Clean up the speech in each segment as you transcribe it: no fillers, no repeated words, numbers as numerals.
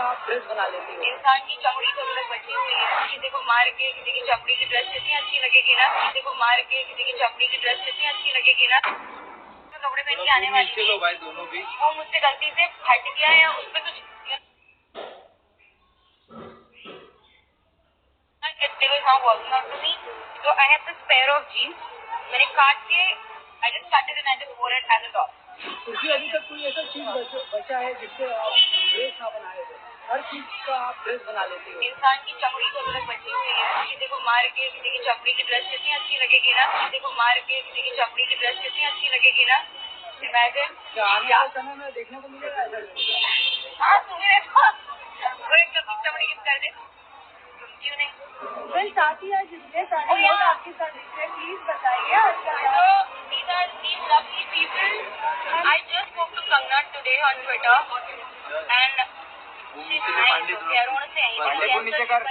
आप ड्रेस बना लेती हो। इंसान की चमड़ी तो अभी तक बची हुई है। किसी को मार के किसी की चमड़ी की ड्रेस कितनी अच्छी लगेगी ना। किसी को मार के किसी की चमड़ी की ड्रेस कितनी अच्छी लगेगी ना। तो कपड़े पहन के आने वाली है भाई दोनों भी। वो मुझसे गलती से हट गया या उस पर कुछ it was not working out for me. So I have this pair of jeans. मैंने काट के I just cut it and I just wore it as a top. क्योंकि अभी तक कोई ऐसा चीज बचा है जिससे आप ड्रेस ना बनाए हो। हर चीज का आप ड्रेस बना लेती हो। इंसान की चमड़ी तो अभी तक बची हुई है। किसी को मार के किसी की चमड़ी की ड्रेस कितनी अच्छी लगेगी ना। किसी को मार के किसी की चमड़ी की ड्रेस कितनी अच्छी लगेगी ना। इमेजिन क्या आने वाले समय में देखने को मिलेगा ऐसा? हाँ तुम्हें कभी चमड़ी की कर दे क्यों नहीं। फिर साथ ही आज जितने सारे लोग आपके साथ दिख रहे हैं प्लीज बताइए So these are these lovely people. I just spoke to Kangna today on Twitter and she's nice. Okay, I don't want to say anything. नीचे कर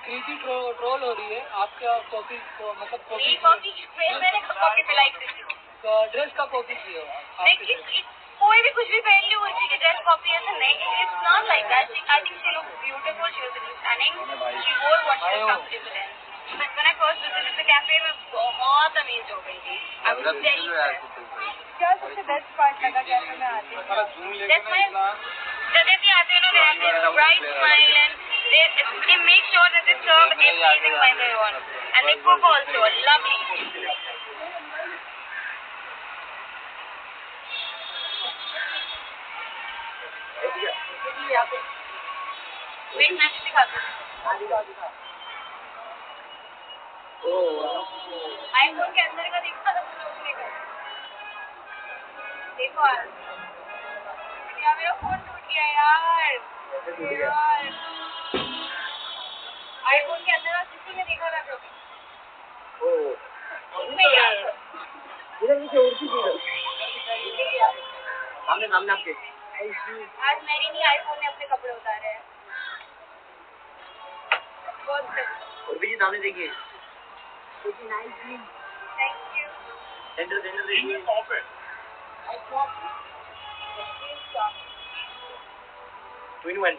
कृति ट्रोल हो रही है आपका कॉपी को मतलब कॉपी मैंने कॉपी पिलाई ड्रेस का कॉपी की हो। देखिए कोई भी कुछ भी पहन ली उसी की ड्रेस कॉपी ऐसा नहीं it's not like that I think she looks beautiful she was stunning she वोर what she was comfortable in when I first visited the cafe में बहुत अमेज हो गई थी आई वाज वेरी क्या सबसे बेस्ट पार्ट लगा कैफे में आते दैट्स माय जब भी आते हैं they have this bright smile and they make sure that they serve everything by their own and they cook also lovely wait मैं दिखाती हूँ आईफोन के अंदर का देखा था देखो यार मेरा फोन टूट गया यार आईफोन के अंदर किसी ने देखा था इसमें यार सामने आपके आज मेरी नहीं आईफोन ने अपने कपड़े उतारे हैं बहुत और भी सामने देखिए थैंक यू सेंटर देखिए 21